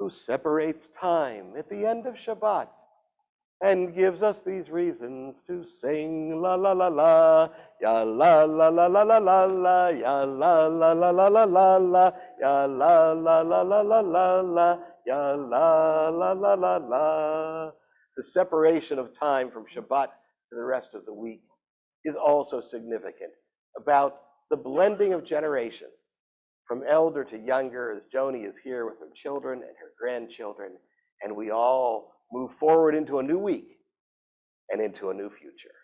who separates time at the end of Shabbat and gives us these reasons to sing la la la la, ya la la la la la la la, ya la la la la la la la, ya la la la la la la la, ya la la la la la. The separation of time from Shabbat to the rest of the week is also significant about the blending of generations from elder to younger, as Joni is here with her children and her grandchildren, and we all move forward into a new week and into a new future.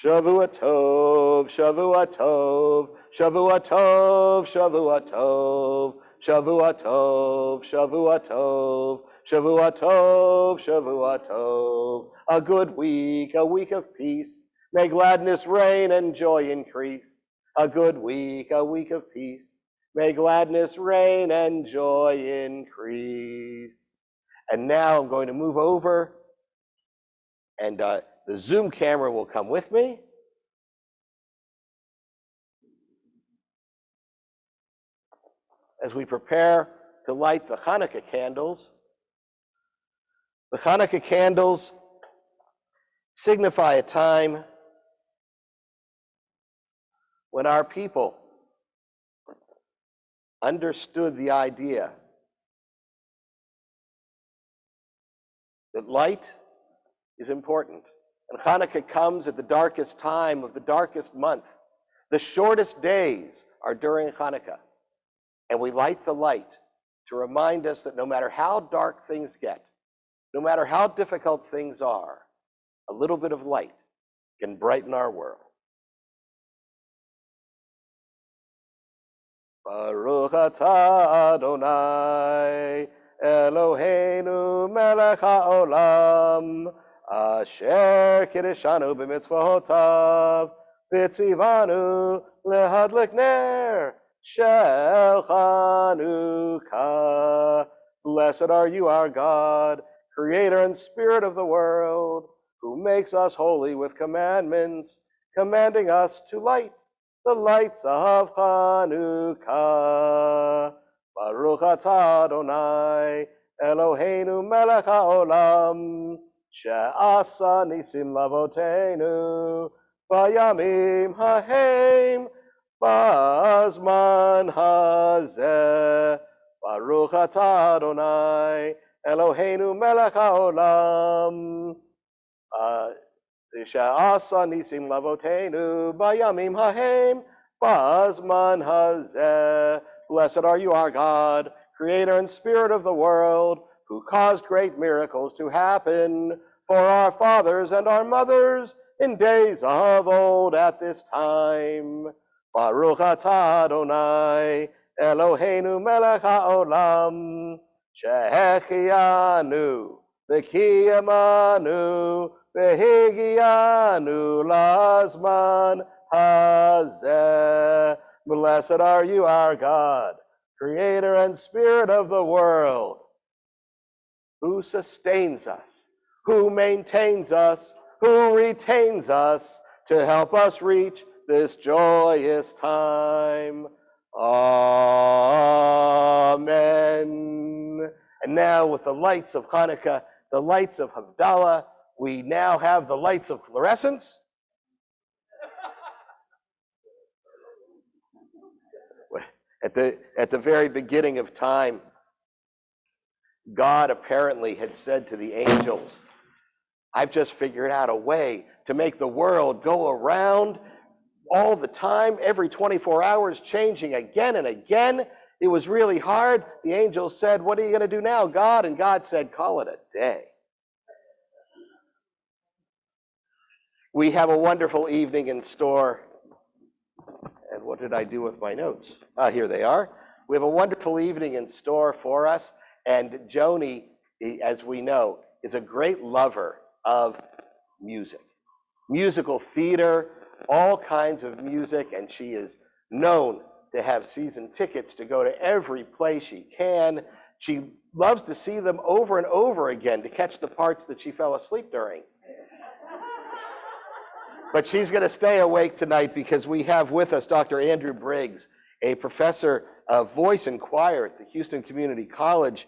Shavua Tov, Shavua Tov, Shavua Tov, Shavua Tov, Shavua Tov, Shavua Tov, Shavua Tov, Shavua Tov. A good week, a week of peace. May gladness reign and joy increase. A good week, a week of peace. May gladness reign and joy increase. And now I'm going to move over, and the Zoom camera will come with me. As we prepare to light the Hanukkah candles. The Hanukkah candles signify a time when our people understood the idea that light is important. And Hanukkah comes at the darkest time of the darkest month. The shortest days are during Hanukkah. And we light the light to remind us that no matter how dark things get, no matter how difficult things are, a little bit of light can brighten our world. Baruch atah Adonai Eloheinu melech haolam asher kiddushanu b'mitzvotav v'tzivanu lehadlik ner shel Chanukah. Blessed are you, our God, Creator and Spirit of the world, who makes us holy with commandments, commanding us to light the lights of Chanukah. Baruch atah Adonai Eloheinu melech haolam she'asa nisim lavoteinu bayamim hahem b'zman hazeh. Baruch atah Adonai Eloheinu melech haolam she'asa nisim lavoteinu bayamim hahem b'zman hazeh. Blessed are you, our God, Creator and Spirit of the world, who caused great miracles to happen for our fathers and our mothers in days of old at this time. Baruch atah Adonai Eloheinu melech haolam she'echianu v'kiyamanu v'higianu lazman hazeh. Blessed are you, our God, Creator and Spirit of the world, who sustains us, who maintains us, who retains us to help us reach this joyous time. Amen. And now with the lights of Hanukkah, the lights of Havdalah, we now have the lights of fluorescence. At the very beginning of time, God apparently had said to the angels, I've just figured out a way to make the world go around all the time, every 24 hours, changing again and again. It was really hard. The angels said, what are you going to do now, God? And God said, call it a day. We have a wonderful evening in store. And what did I do with my notes? Here they are. We have a wonderful evening in store for us. And Joni, as we know, is a great lover of music. Musical theater, all kinds of music, and she is known to have season tickets to go to every place she can. She loves to see them over and over again to catch the parts that she fell asleep during. But she's going to stay awake tonight because we have with us Dr. Andrew Briggs, a professor of voice and choir at the Houston Community College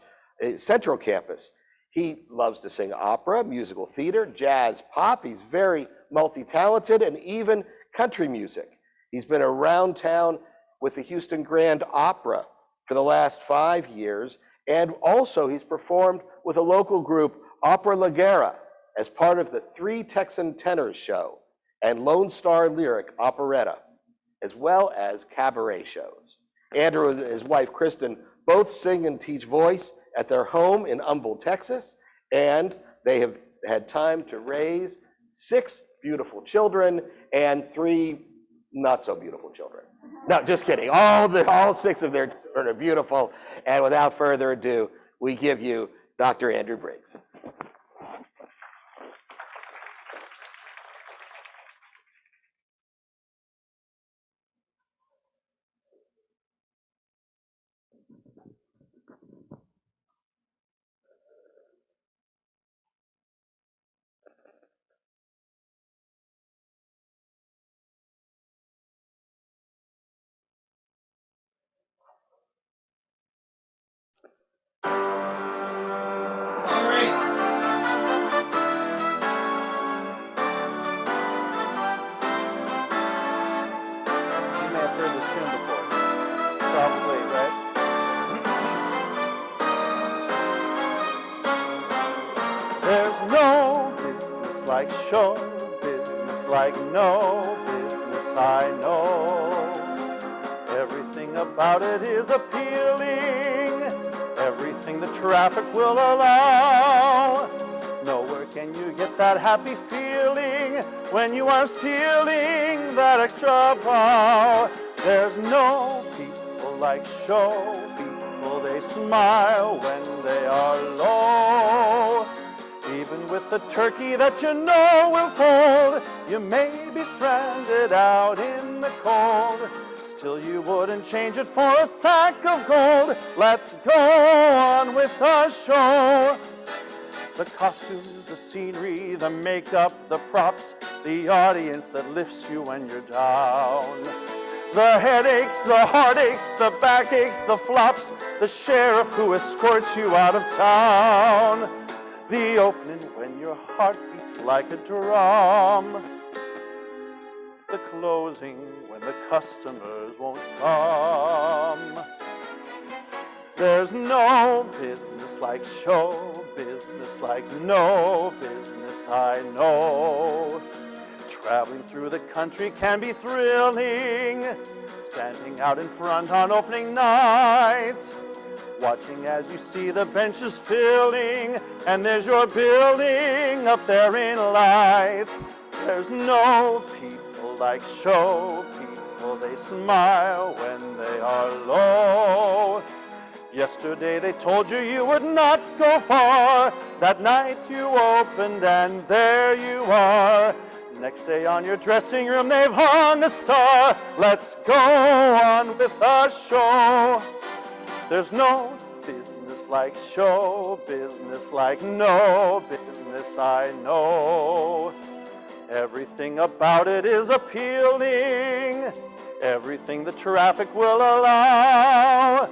Central Campus. He loves to sing opera, musical theater, jazz, pop. He's very multi-talented, and even country music. He's been around town with the Houston Grand Opera for the last 5 years, and also he's performed with a local group, Opera La Guerra, as part of the Three Texan Tenors show and Lone Star Lyric Operetta, as well as cabaret shows. Andrew and his wife, Kristen, both sing and teach voice at their home in Humble, Texas, and they have had time to raise 6 beautiful children and 3 not so beautiful children. No, just kidding. All 6 of their children are beautiful. And without further ado, we give you Dr. Andrew Briggs. Like show business, like no business I know. Everything about it is appealing, everything the traffic will allow. Nowhere can you get that happy feeling when you are stealing that extra bow. There's no people like show people, they smile when they are low. Even with the turkey that you know will fold, you may be stranded out in the cold. Still you wouldn't change it for a sack of gold. Let's go on with the show. The costumes, the scenery, the makeup, the props, the audience that lifts you when you're down. The headaches, the heartaches, the backaches, the flops, the sheriff who escorts you out of town. The opening when your heart beats like a drum. The closing when the customers won't come. There's no business like show business, like no business I know. Traveling through the country can be thrilling, standing out in front on opening nights. Watching as you see the benches filling, and there's your building up there in lights. There's no people like show people, they smile when they are low. Yesterday they told you you would not go far. That night you opened and there you are. Next day on your dressing room they've hung a star. Let's go on with the show. There's no business like show business, like no business I know. Everything about it is appealing, everything the traffic will allow.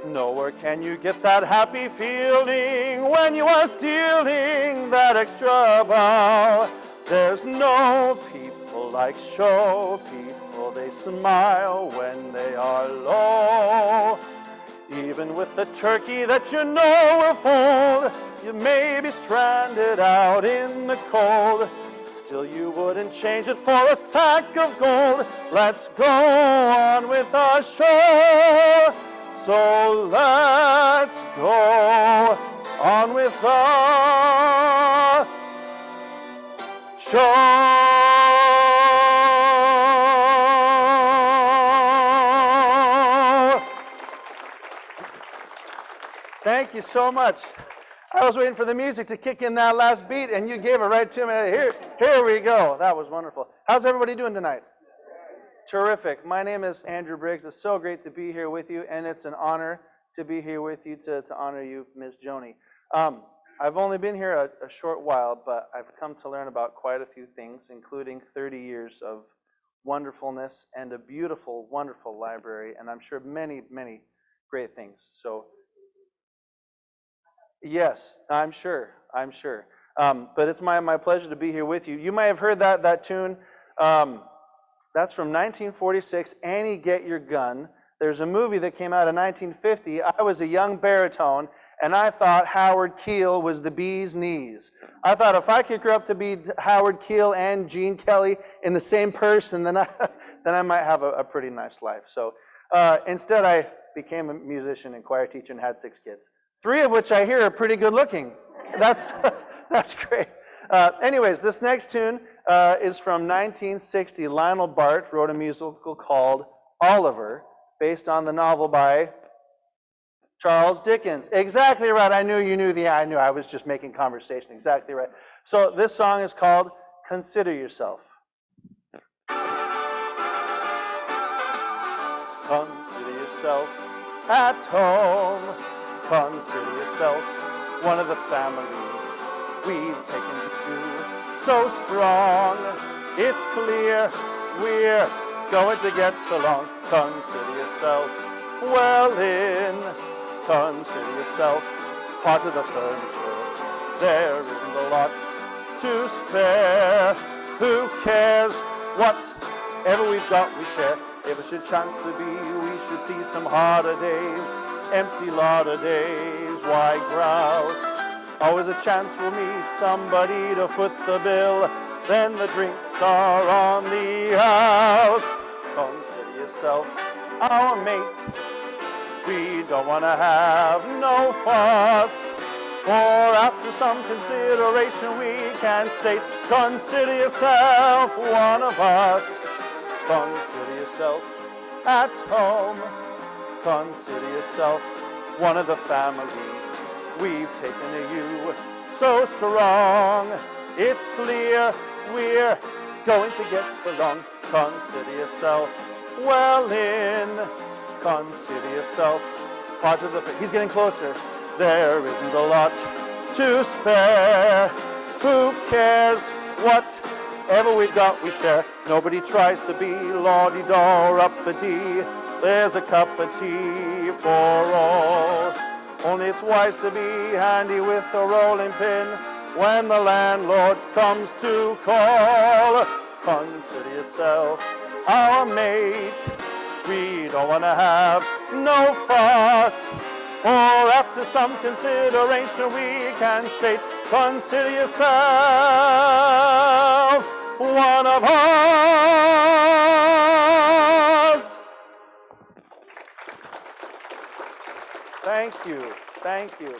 Nowhere can you get that happy feeling when you are stealing that extra bow. There's no people like show people, they smile when they are low. Even with the turkey that you know will fold, you may be stranded out in the cold. Still you wouldn't change it for a sack of gold. Let's go on with our show. So let's go on with our show. Thank you so much. I was waiting for the music to kick in that last beat, and you gave it right to me. Here we go. That was wonderful. How's everybody doing tonight? Terrific. My name is Andrew Briggs. It's so great to be here with you, and it's an honor to be here with you to honor you, Ms. Joni. I've only been here a short while, but I've come to learn about quite a few things, including 30 years of wonderfulness and a beautiful, wonderful library, and I'm sure many, many great things. So, yes, I'm sure. I'm sure. But it's my pleasure to be here with you. You might have heard that tune. That's from 1946, Annie, Get Your Gun. There's a movie that came out in 1950. I was a young baritone, and I thought Howard Keel was the bee's knees. I thought if I could grow up to be Howard Keel and Gene Kelly in the same person, then I might have a pretty nice life. So instead, I became a musician and choir teacher and had 6 kids, 3 of which I hear are pretty good looking. That's that's great. Anyways, this next tune is from 1960. Lionel Bart wrote a musical called Oliver, based on the novel by Charles Dickens. Exactly right. I knew you knew I knew. I was just making conversation. Exactly right. So this song is called Consider Yourself. Consider yourself at home. Consider yourself one of the family we've taken to you. So strong, it's clear we're going to get along. Consider yourself well in. Consider yourself part of the furniture. There isn't a lot to spare. Who cares? Whatever we've got, we share. If it should chance to be, we should see some harder days, empty lot of days. Why grouse? Always a chance we'll meet somebody to foot the bill. Then the drinks are on the house. Consider yourself our mate. We don't want to have no fuss. For after some consideration we can state, consider yourself one of us. Consider yourself at home. Consider yourself one of the family we've taken to you. So strong, it's clear we're going to get along. Consider yourself well in. Consider yourself part of the... He's getting closer. There isn't a lot to spare. Who cares? Whatever we've got, we share. Nobody tries to be lawdy-daw or uppity. There's a cup of tea for all. Only it's wise to be handy with a rolling pin when the landlord comes to call. Consider yourself our mate. We don't want to have no fuss. Or after some consideration we can state, consider yourself one of us. Thank you. Thank you.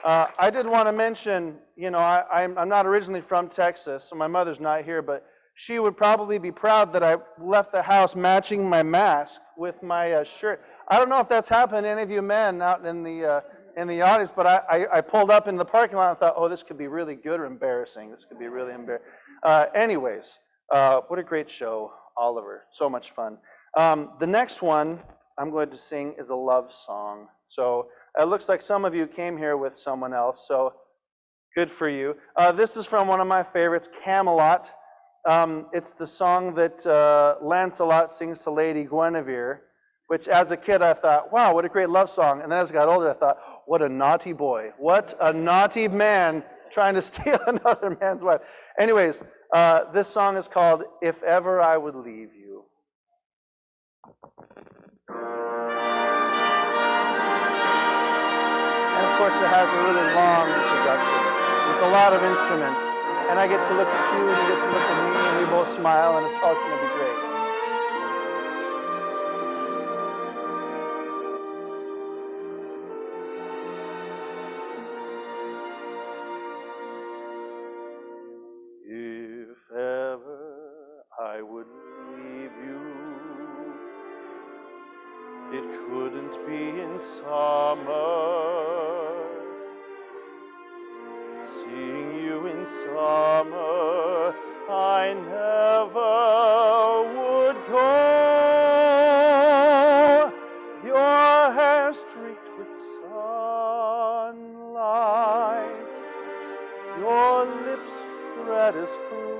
I did want to mention, I'm not originally from Texas, so my mother's not here, but she would probably be proud that I left the house matching my mask with my shirt. I don't know if that's happened to any of you men out in the audience, but I pulled up in the parking lot and thought, oh, this could be really good or embarrassing. This could be really embarrassing. Anyways, what a great show, Oliver. So much fun. The next one I'm going to sing is a love song. So it looks like some of you came here with someone else, so good for you. This is from one of my favorites, Camelot. It's the song that Lancelot sings to Lady Guinevere, which as a kid I thought, wow, what a great love song. And then as I got older I thought, what a naughty boy. What a naughty man trying to steal another man's wife. Anyways, this song is called If Ever I Would Leave You. And of course it has a really long introduction with a lot of instruments. And I get to look at you and you get to look at me and we both smile and it's all going to be great. If ever I would leave you, it couldn't be in summer. Seeing you in summer, I never would go. Your hair streaked with sunlight, your lips red as flame,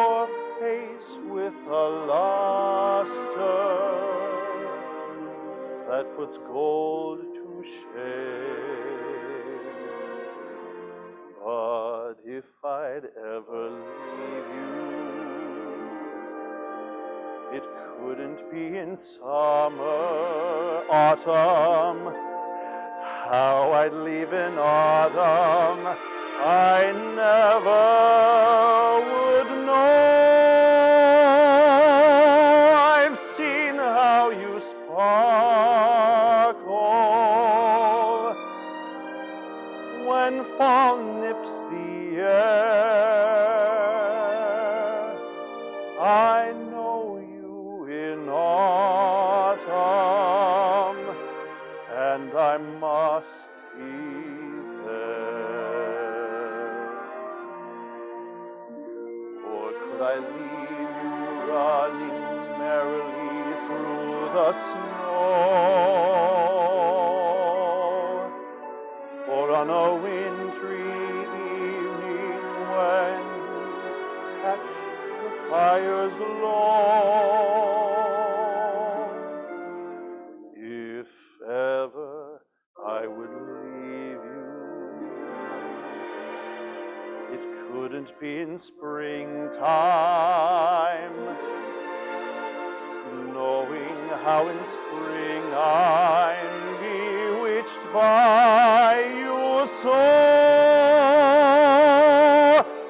your face with a luster that puts gold to shame. But if I'd ever leave you, it couldn't be in summer, autumn. How I'd leave in autumn, I never would know. I've seen how you sparkle when fall nips the air. I know you in autumn, and I must be there. Or could I leave you running merrily through the snow? Or on a wintry evening when you catch the fire's glow? If ever I would leave you, it couldn't be in springtime, knowing how in spring I'm bewitched by you so.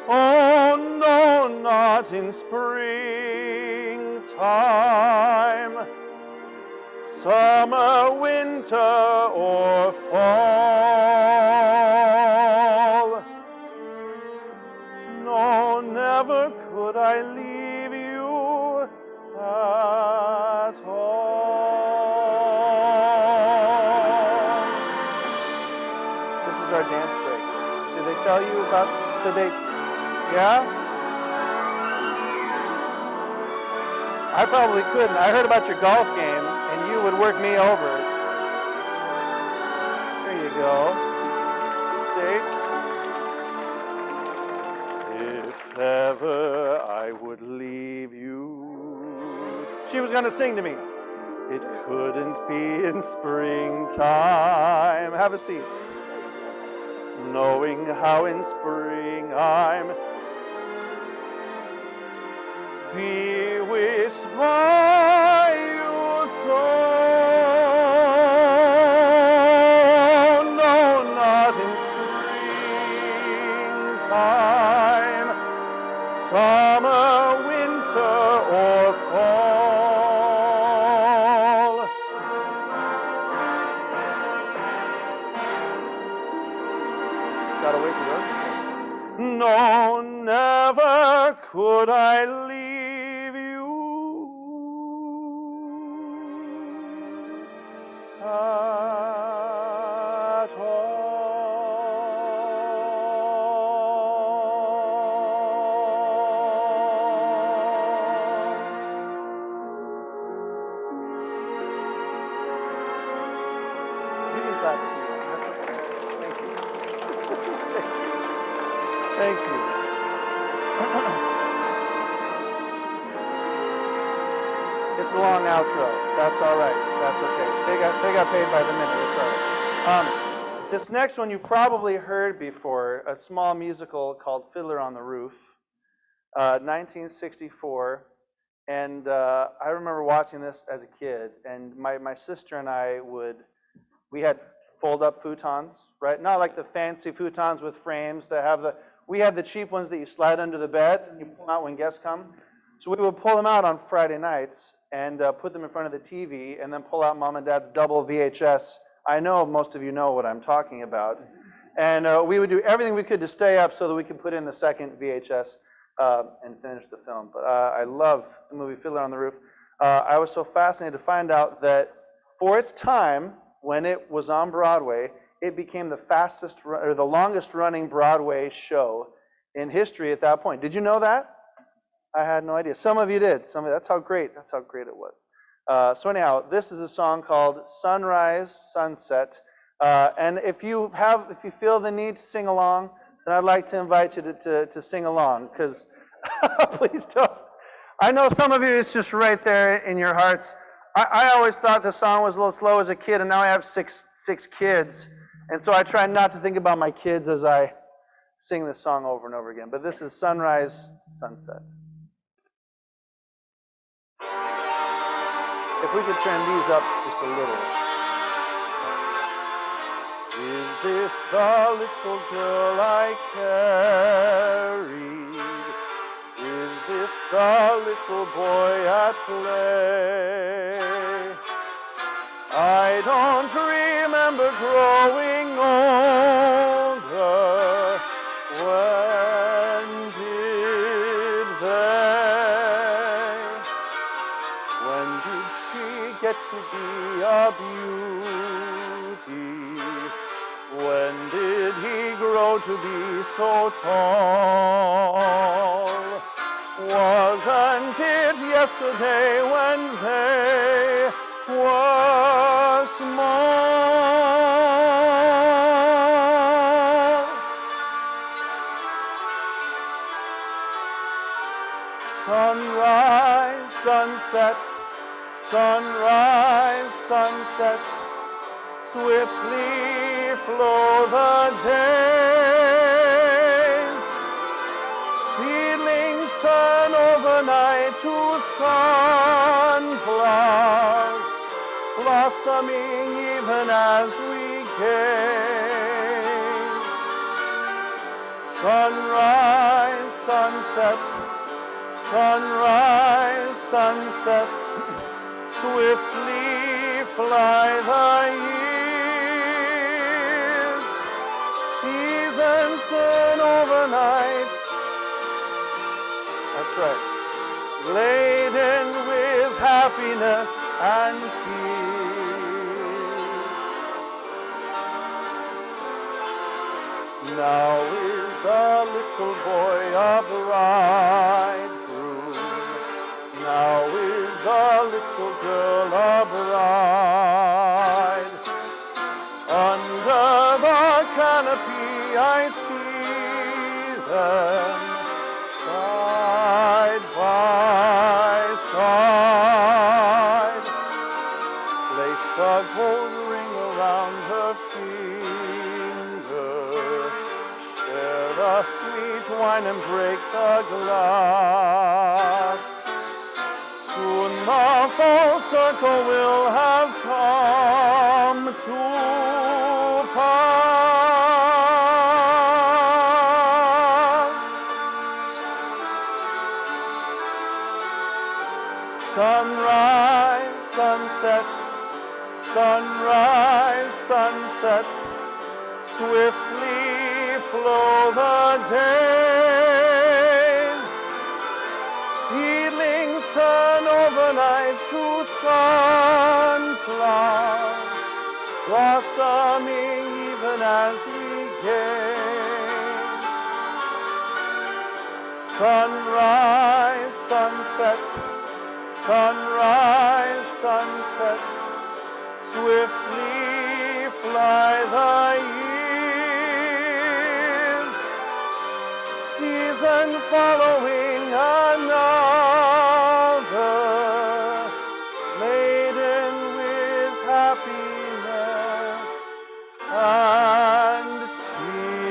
Oh no, not in springtime, summer, winter, or fall. No, never could I leave you at all. This is our dance break. Did they tell you about, yeah? I probably couldn't. I heard about your golf game, and you would work me over. There you go. See? If ever I would leave you. She was going to sing to me. It couldn't be in springtime. Have a seat. Knowing how in spring I'm bewitched by you so. No, not in springtime, summer, winter, or fall. Gotta wait for yours. No, never could I leave you at all. You can clap if you want. That's okay. Thank you. Thank you. It's a long outro. That's all right. That's okay. They got paid by the minute. It's all right. This next one you probably heard before, a small musical called Fiddler on the Roof, 1964. And I remember watching this as a kid. And my sister and I we had fold-up futons, right? Not like the fancy futons with frames that have we had the cheap ones that you slide under the bed and you pull them out when guests come. So we would pull them out on Friday nights and put them in front of the TV and then pull out Mom and Dad's double VHS. I know most of you know what I'm talking about. And we would do everything we could to stay up so that we could put in the second VHS and finish the film. But I love the movie Fiddler on the Roof. I was so fascinated to find out that for its time, when it was on Broadway, it became the longest running Broadway show in history at that point. Did you know that? I had no idea. Some of you did. That's how great it was. So anyhow, this is a song called Sunrise, Sunset. And if you feel the need to sing along, then I'd like to invite you to sing along, because Please don't. I know some of you, it's just right there in your hearts. I always thought the song was a little slow as a kid, and now I have six kids. And so I try not to think about my kids as I sing this song over and over again. But this is Sunrise, Sunset. If we could turn these up just a little. Is this the little girl I carried? Is this the little boy at play? I don't remember growing older. When did they? When did she get to be a beauty? When did he grow to be so tall? Wasn't it yesterday when they were small? Sunrise, sunset, sunrise, sunset, swiftly flow the days. Seedlings turn overnight to sunflowers, blossoming even as we gaze. Sunrise, sunset, sunrise, sunset, swiftly fly the years. Seasons turn overnight. That's right. Laden with happiness and tears. Now is the little boy a bridegroom. Now is the little girl a bride. Under the canopy I see them side by side. Place the gold ring around her finger. Share the sweet wine and break the glass. Soon the full circle will have come to pass. Sunrise, sunset, sunrise, sunset, swiftly flow the days. Seedlings turn overnight to sunflowers, blossoming even as we gaze. Sunrise, sunset, sunrise, sunset, swiftly fly the years. Season following another, laden with happiness and tears.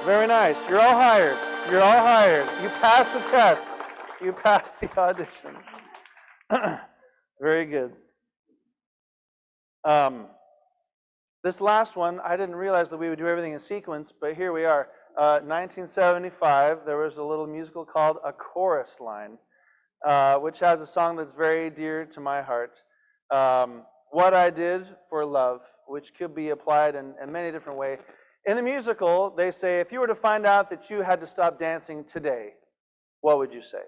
Very nice. You're all hired. You're all hired. You passed the test. You passed the audition. Very good. This last one, I didn't realize that we would do everything in sequence, but here we are. 1975, there was a little musical called A Chorus Line, which has a song that's very dear to my heart. What I Did for Love, which could be applied in many different ways. In the musical, they say, if you were to find out that you had to stop dancing today, what would you say?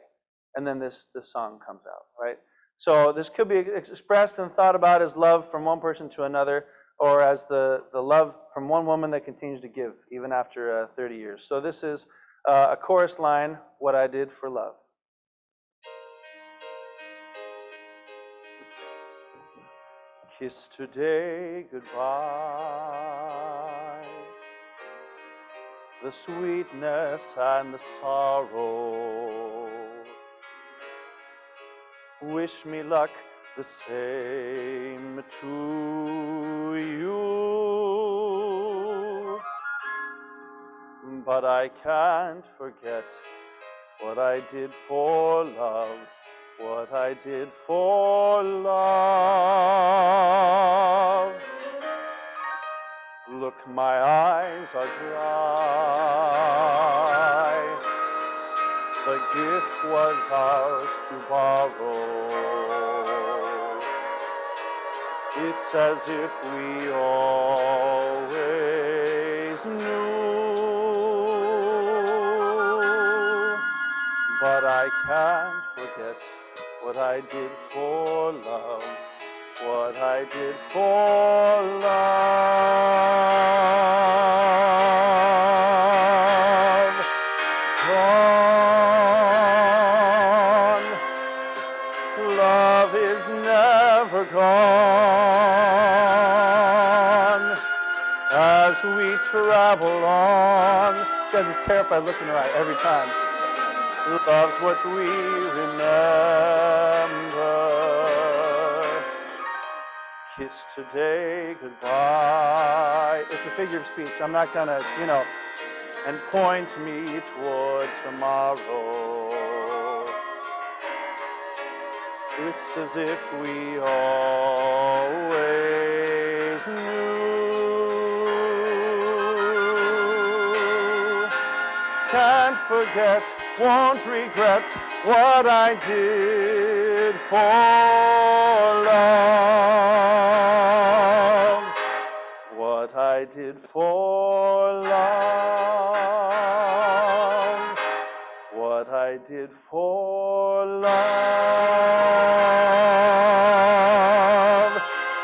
And then this song comes out, right? So this could be expressed and thought about as love from one person to another, or as the love from one woman that continues to give, even after 30 years. So this is a chorus line, What I Did for Love. Kiss today goodbye. The sweetness and the sorrow. Wish me luck the same to you. But I can't forget what I did for love, what I did for love. Look, my eyes are dry. The gift was ours to borrow. It's as if we always knew. But I can't forget what I did for love, what I did for love. Gone, love is never gone. As we travel on, because it's terrified looking right every time. Love's what we remember. Kiss today goodbye. It's a figure of speech. I'm not gonna, and point me toward tomorrow. It's as if we always knew. Can't forget, won't regret what I did for love. What I did for love. What I did for love.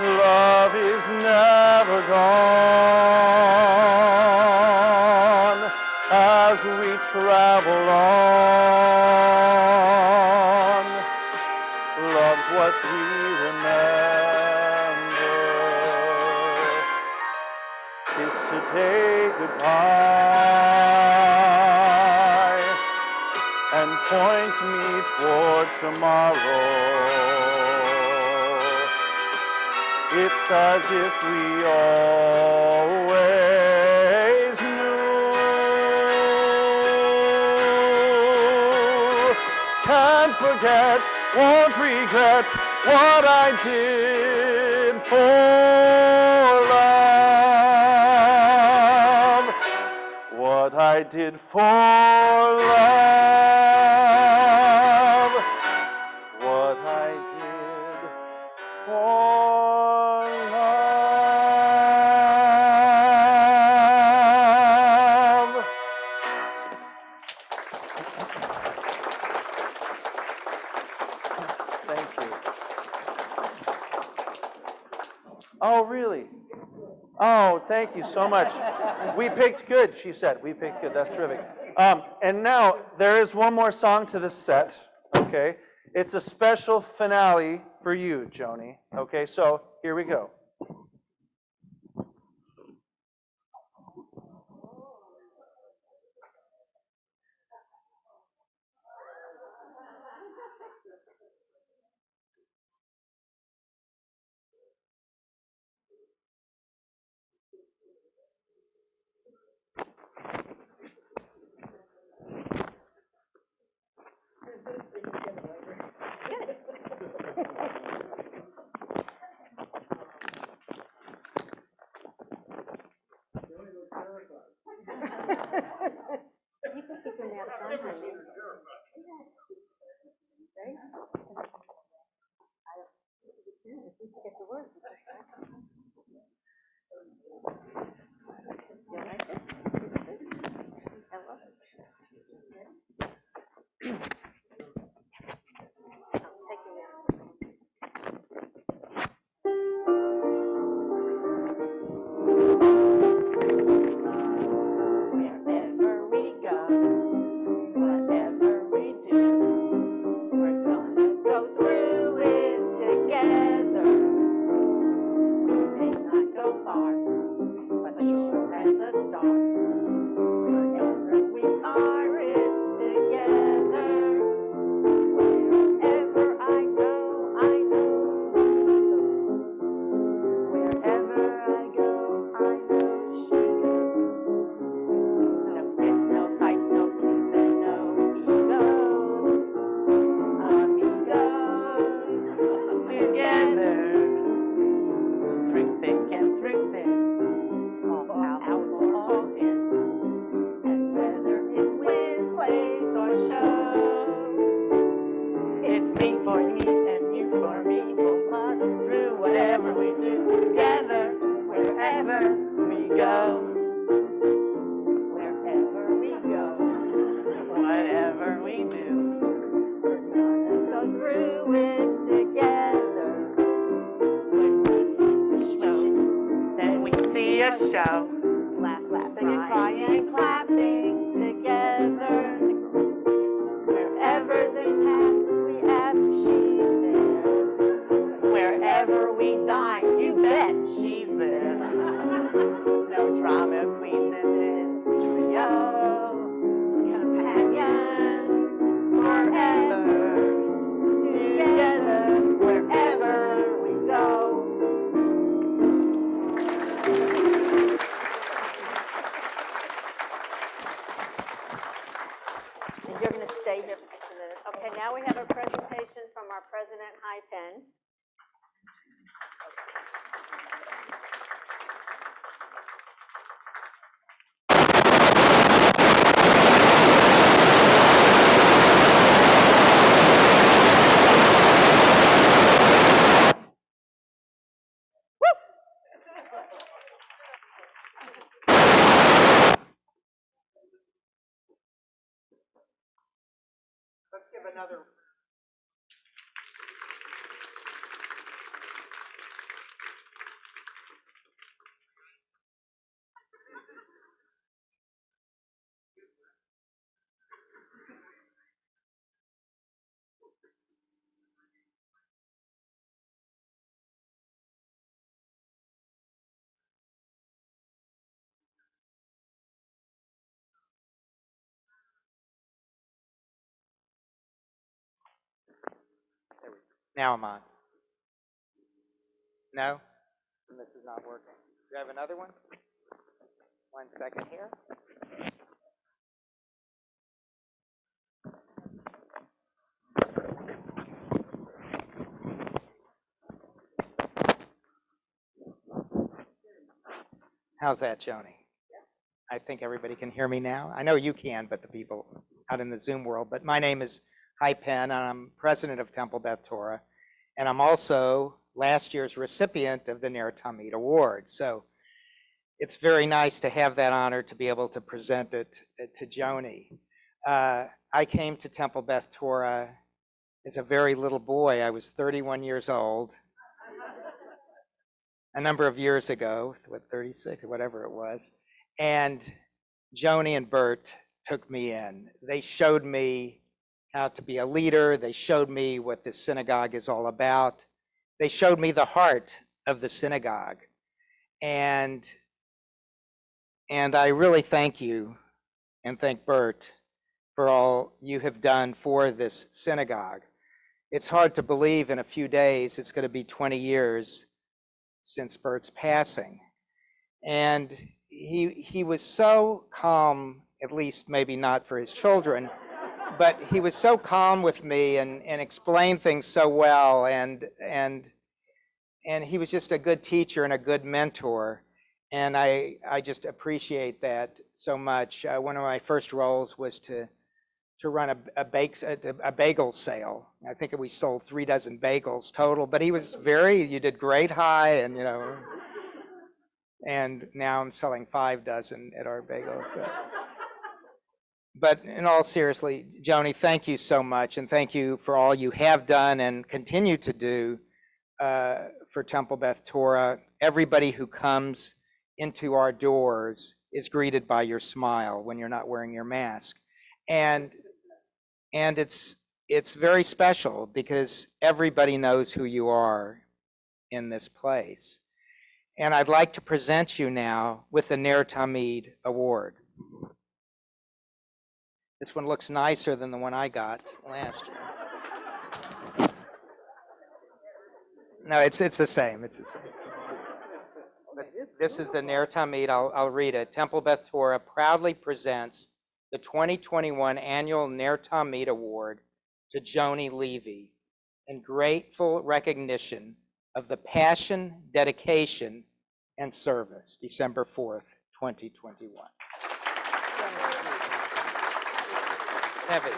Love is never gone as we travel on. Love's what we remember. Kiss today goodbye and point me toward tomorrow. It's as if we always knew. Can't forget, won't regret what I did for love. What I did for love. What I did for love. Thank you. Oh, really? Oh, thank you so much. We picked good, she said. We picked good. That's terrific. And now there is one more song to this set. Okay, it's a special finale for you, Joni. Okay, so here we go. go. Wherever we go. Whatever we do. We're gonna go through it together. When we see a show. Laugh, laughing and crying and clapping together. Wherever they pass, we ask, she's there. Wherever we dine, you bet she's there. No drama queen in this trio. Companions forever. Together, wherever we go. And you're going to stay here for just a minute. Okay, now we have a presentation from our president, High Penn. Let's give another. Now I'm on. No? And this is not working. Do you have another one? 1 second here. How's that, Joni? I think everybody can hear me now. I know you can, but the people out in the Zoom world. But my name is High Penn, and I'm president of Temple Beth Torah. And I'm also last year's recipient of the Ner Tamid Award. So it's very nice to have that honor to be able to present it to Joni. I came to Temple Beth Torah as a very little boy. I was 31 years old. A number of years ago, 36 or whatever it was. And Joni and Bert took me in. They showed me how to be a leader. They showed me what the synagogue is all about. They showed me the heart of the synagogue. And I really thank you and thank Bert for all you have done for this synagogue. It's hard to believe in a few days it's going to be 20 years since Bert's passing. And he was so calm, at least maybe not for his children, but he was so calm with me and explained things so well, and he was just a good teacher and a good mentor, and I just appreciate that so much. One of my first roles was to run a bagel sale. I think we sold 3 dozen bagels total, but he was you did great, High, and and now I'm selling 5 dozen at our bagel. So. But in all seriously, Joni, thank you so much, and thank you for all you have done and continue to do for Temple Beth Torah. Everybody who comes into our doors is greeted by your smile when you're not wearing your mask, and it's very special because everybody knows who you are in this place. And I'd like to present you now with the Ner Tamid Award. This one looks nicer than the one I got last year. No, it's the same. It's the same. But this is the Ner Tamid. I'll read it. Temple Beth Torah proudly presents the 2021 annual Ner Tamid Award to Joni Levy in grateful recognition of the passion, dedication, and service, December 4th, 2021. It's heavy.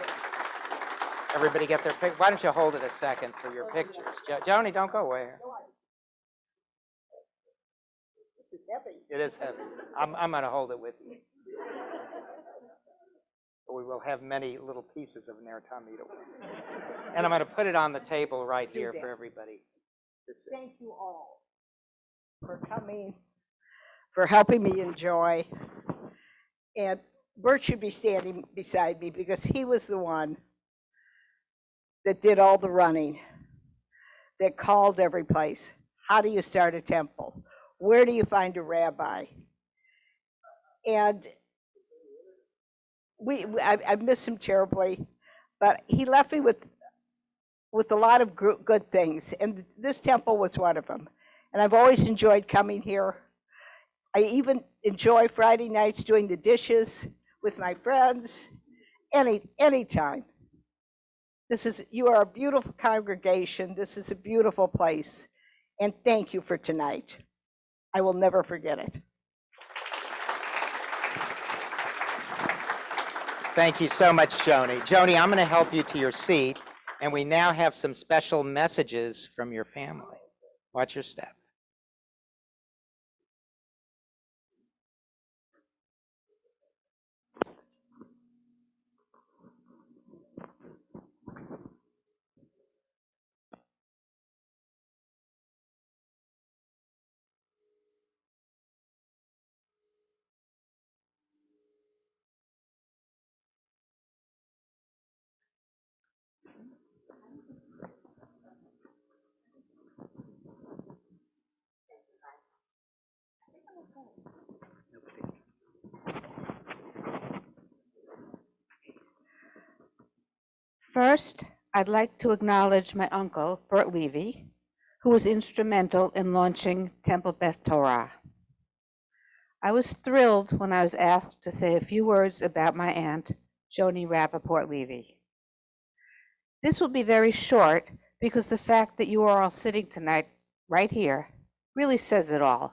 Everybody get their pic. Why don't you hold it a second for your pictures? Joni, don't go away. is heavy. It is heavy. I'm going to hold it with you. We will have many little pieces of Ner Tamid. And I'm going to put it on the table right here for everybody to see. Thank you all for coming, for helping me enjoy. And Bert should be standing beside me because he was the one that did all the running, that called every place. How do you start a temple? Where do you find a rabbi? And I miss him terribly, but he left me with a lot of good things, and this temple was one of them. And I've always enjoyed coming here. I even enjoy Friday nights doing the dishes with my friends, anytime. You are a beautiful congregation. This is a beautiful place, and thank you for tonight. I will never forget it. Thank you so much, Joni. Joni, I'm going to help you to your seat, and we now have some special messages from your family. Watch your step. First, I'd like to acknowledge my uncle, Bert Levy, who was instrumental in launching Temple Beth Torah. I was thrilled when I was asked to say a few words about my aunt, Joni Rappaport Levy. This will be very short because the fact that you are all sitting tonight right here really says it all.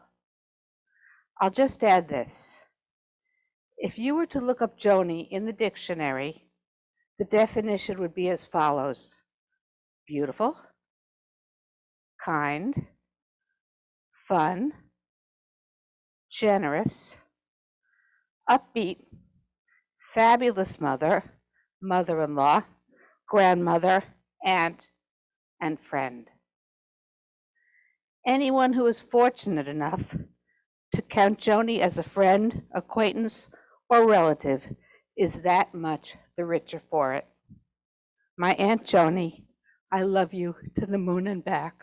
I'll just add this. If you were to look up Joni in the dictionary, the definition would be as follows: beautiful, kind, fun, generous, upbeat, fabulous mother, mother-in-law, grandmother, aunt, and friend. Anyone who is fortunate enough to count Joni as a friend, acquaintance, or relative is that much the richer for it. My Aunt Joni, I love you to the moon and back.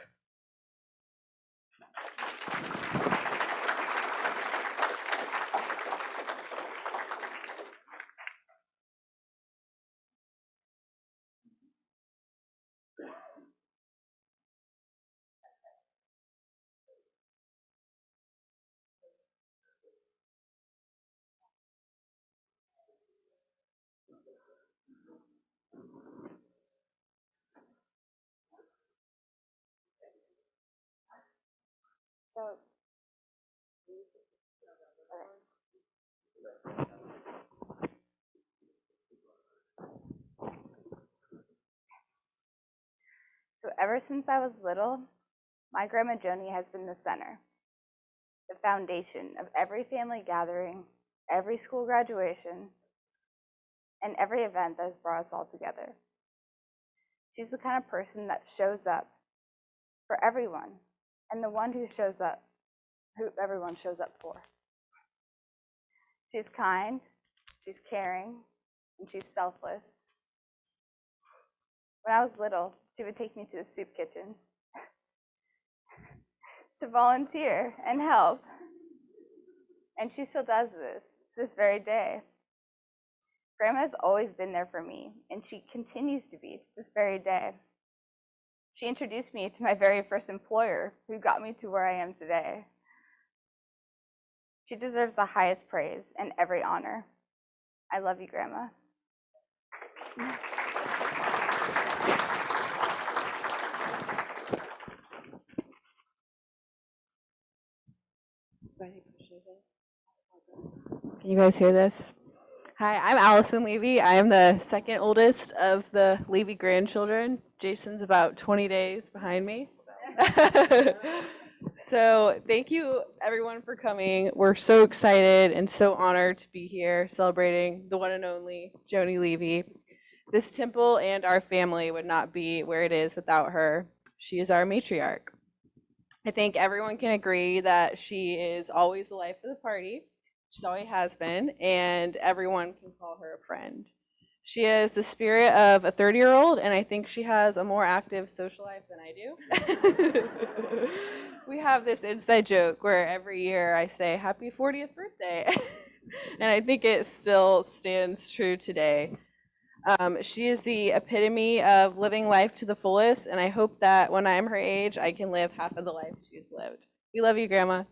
So ever since I was little, my Grandma Joni has been the center, the foundation of every family gathering, every school graduation, and every event that has brought us all together. She's the kind of person that shows up for everyone, and the one who shows up, who everyone shows up for. She's kind, she's caring, and she's selfless. When I was little, she would take me to the soup kitchen to volunteer and help. And she still does this very day. Grandma's always been there for me, and she continues to be to this very day. She introduced me to my very first employer, who got me to where I am today. She deserves the highest praise and every honor. I love you, Grandma. Can you guys hear this? Hi, I'm Allison Levy. I am the second oldest of the Levy grandchildren. Jason's about 20 days behind me. So thank you everyone for coming. We're so excited and so honored to be here celebrating the one and only Joni Levy. This temple and our family would not be where it is without her. She is our matriarch. I think everyone can agree that she is always the life of the party. She always has been, and everyone can call her a friend. She is the spirit of a 30-year-old, and I think she has a more active social life than I do. We have this inside joke where every year I say, "Happy 40th birthday." And I think it still stands true today. She is the epitome of living life to the fullest, and I hope that when I'm her age, I can live half of the life she's lived. We love you, Grandma.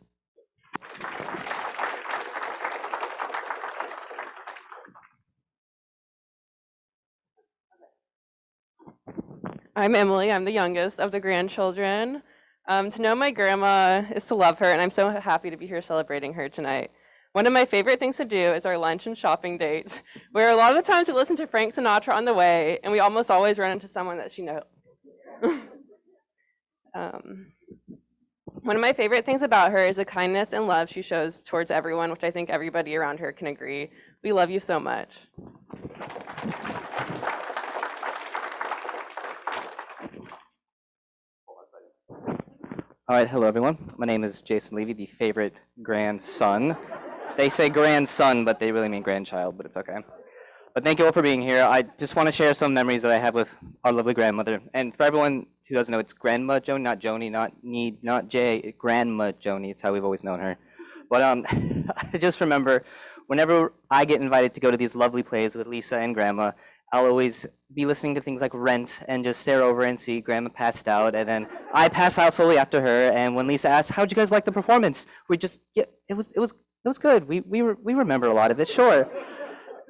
I'm Emily. I'm the youngest of the grandchildren. To know my grandma is to love her, and I'm so happy to be here celebrating her tonight. One of my favorite things to do is our lunch and shopping dates, where a lot of the times we listen to Frank Sinatra on the way, and we almost always run into someone that she knows. One of my favorite things about her is the kindness and love she shows towards everyone, which I think everybody around her can agree. We love you so much. All right, hello everyone. My name is Jason Levy, the favorite grandson. They say grandson, but they really mean grandchild, but it's okay. But thank you all for being here. I just want to share some memories that I have with our lovely grandmother. And for everyone who doesn't know, it's Grandma Joni, not Joni, not Need, not Jay, Grandma Joni. It's how we've always known her. But I just remember whenever I get invited to go to these lovely plays with Lisa and Grandma, I'll always be listening to things like Rent and just stare over and see Grandma passed out, and then I pass out slowly after her. And when Lisa asks, "How'd you guys like the performance?" We just, yeah, it was good. We remember a lot of it, sure.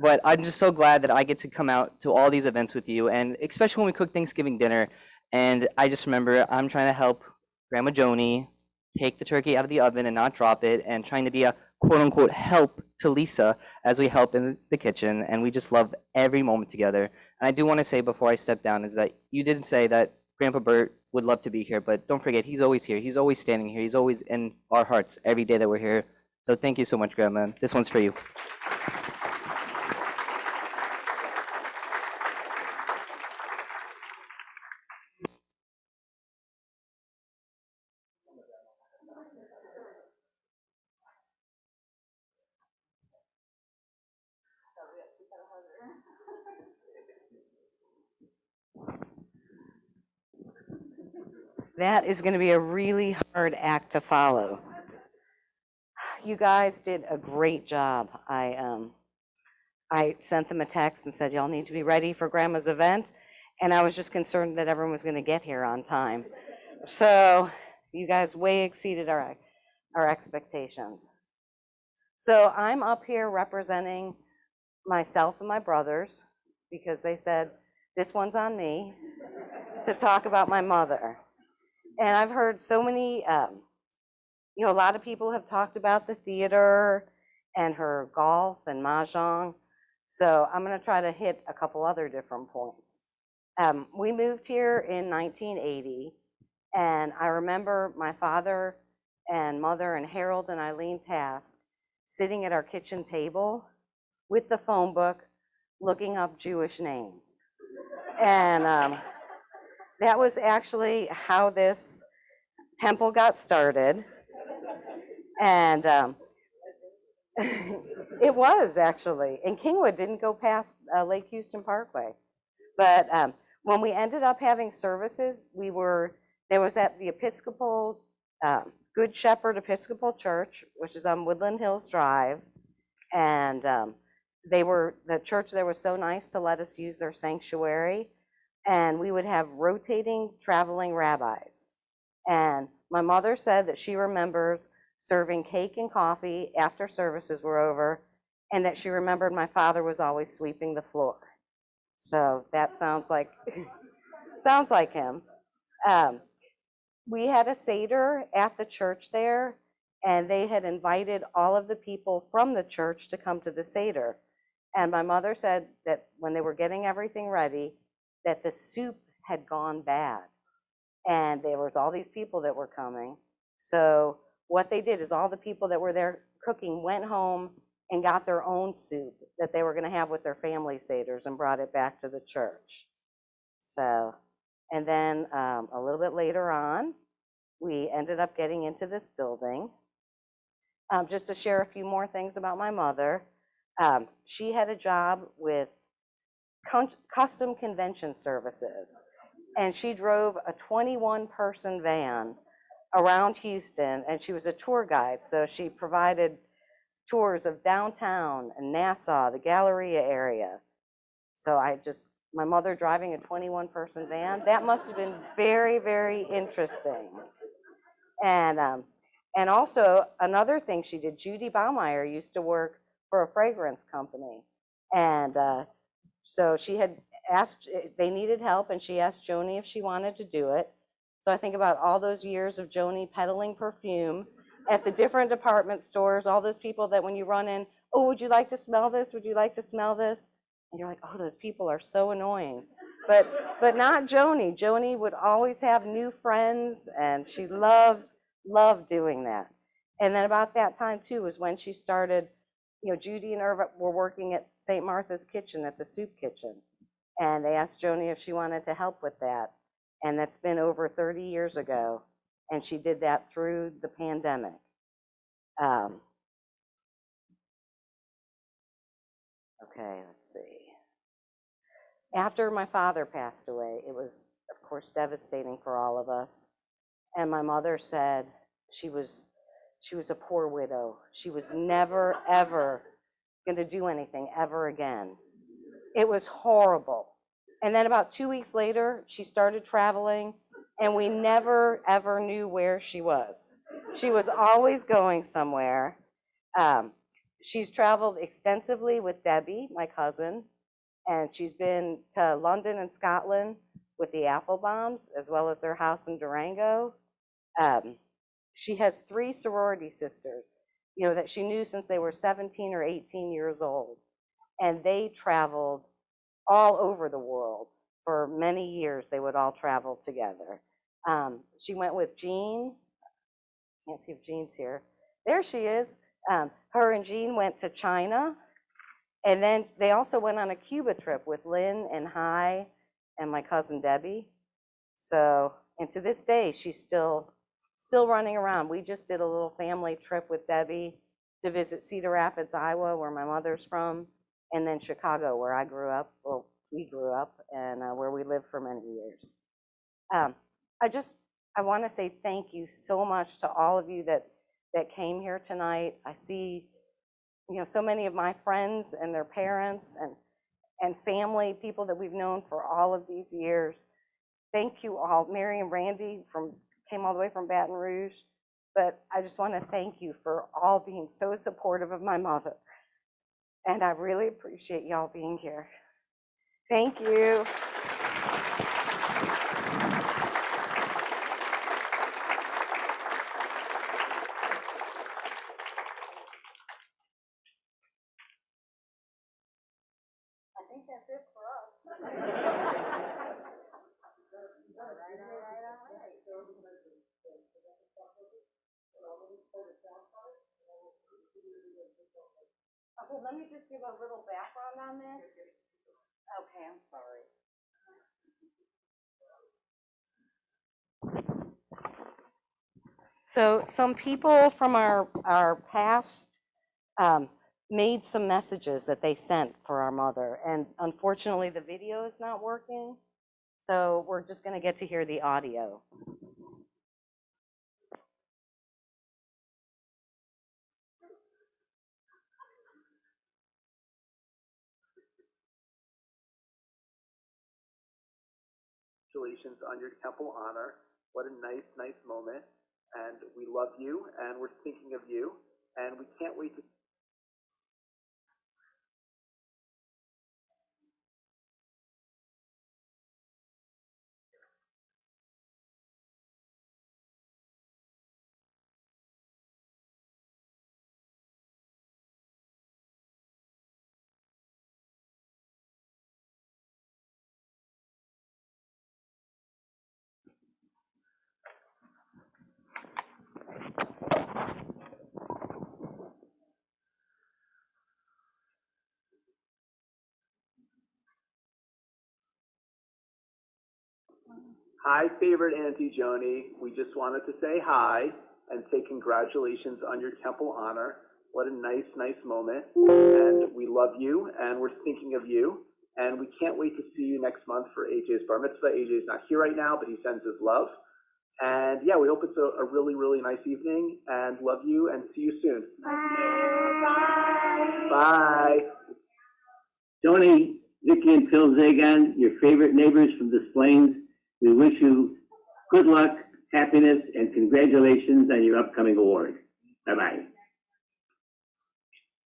But I'm just so glad that I get to come out to all these events with you, and especially when we cook Thanksgiving dinner. And I just remember I'm trying to help Grandma Joni take the turkey out of the oven and not drop it, and trying to be a quote unquote help to Lisa as we help in the kitchen. And we just love every moment together. And I do want to say before I step down is that you didn't say that Grandpa Bert would love to be here, but don't forget, he's always here. He's always standing here. He's always in our hearts every day that we're here. So thank you so much, Grandma. This one's for you. That is going to be a really hard act to follow. You guys did a great job. I sent them a text and said, y'all need to be ready for Grandma's event. And I was just concerned that everyone was going to get here on time. So you guys way exceeded our expectations. So I'm up here representing myself and my brothers because they said, this one's on me, to talk about my mother. And I've heard so many, a lot of people have talked about the theater and her golf and mahjong. So I'm going to try to hit a couple other different points. We moved here in 1980, and I remember my father and mother and Harold and Eileen Task sitting at our kitchen table with the phone book looking up Jewish names. And that was actually how this temple got started. And it was actually. And Kingwood didn't go past Lake Houston Parkway. But when we ended up having services, there was at the Episcopal, Good Shepherd Episcopal Church, which is on Woodland Hills Drive. And the church there was so nice to let us use their sanctuary. And we would have rotating traveling rabbis. And my mother said that she remembers serving cake and coffee after services were over, and that she remembered my father was always sweeping the floor. So that sounds like him. We had a Seder at the church there, and they had invited all of the people from the church to come to the Seder. And my mother said that when they were getting everything ready, that the soup had gone bad. And there was all these people that were coming. So what they did is all the people that were there cooking went home and got their own soup that they were going to have with their family seders and brought it back to the church. So, and then a little bit later on, we ended up getting into this building. Just to share a few more things about my mother, she had a job with custom convention services, and she drove a 21-person van around Houston, and she was a tour guide, so she provided tours of downtown and Nassau, the Galleria area. So my mother driving a 21-person van, that must have been very, very interesting. And also another thing she did, Judy Baumeier used to work for a fragrance company. And so she had asked, they needed help, and she asked Joni if she wanted to do it. So I think about all those years of Joni peddling perfume at the different department stores, all those people that when you run in, oh, would you like to smell this? Would you like to smell this? And you're like, oh, those people are so annoying. But not Joni. Joni would always have new friends, and she loved doing that. And then about that time, too, was when she started, Judy and Irva were working at St. Martha's Kitchen, at the soup kitchen. And they asked Joni if she wanted to help with that. And that's been over 30 years ago. And she did that through the pandemic. Okay, let's see. After my father passed away, it was, of course, devastating for all of us. And my mother said she was a poor widow. She was never, ever going to do anything ever again. It was horrible. And then about 2 weeks later, she started traveling, and we never, ever knew where she was. She was always going somewhere. She's traveled extensively with Debbie, my cousin, and she's been to London and Scotland with the Applebombs, as well as their house in Durango. She has 3 sorority sisters, that she knew since they were 17 or 18 years old. And they traveled all over the world for many years. They would all travel together. She went with Jean. Can't see if Jean's here. There she is. Her and Jean went to China. And then they also went on a Cuba trip with Lynn and Hai and my cousin Debbie. So, and to this day, she's still running around. We just did a little family trip with Debbie to visit Cedar Rapids, Iowa, where my mother's from, and then Chicago, where I grew up, well, we grew up, and where we lived for many years. I want to say thank you so much to all of you that came here tonight. I see, so many of my friends and their parents and family, people that we've known for all of these years. Thank you all. Mary and Randy came all the way from Baton Rouge. But I just want to thank you for all being so supportive of my mother. And I really appreciate y'all being here. Thank you. I think that's it for us. Okay, let me just give a little background on this. Okay, I'm sorry. So some people from our past made some messages that they sent for our mother, and unfortunately the video is not working, so we're just going to get to hear the audio. Congratulations on your temple honor. What a nice moment. And we love you, and we're thinking of you, and we can't wait to Hi, favorite Auntie Joni. We just wanted to say hi and say congratulations on your temple honor. What a nice, nice moment. And we love you, and we're thinking of you. And we can't wait to see you next month for AJ's bar mitzvah. AJ's not here right now, but he sends his love. And yeah, we hope it's a really, really nice evening, and love you, and see you soon. Bye. Bye. Tony, Vicky, and Phil Zagon, your favorite neighbors from Des Plaines, we wish you good luck, happiness, and congratulations on your upcoming award. Bye-bye.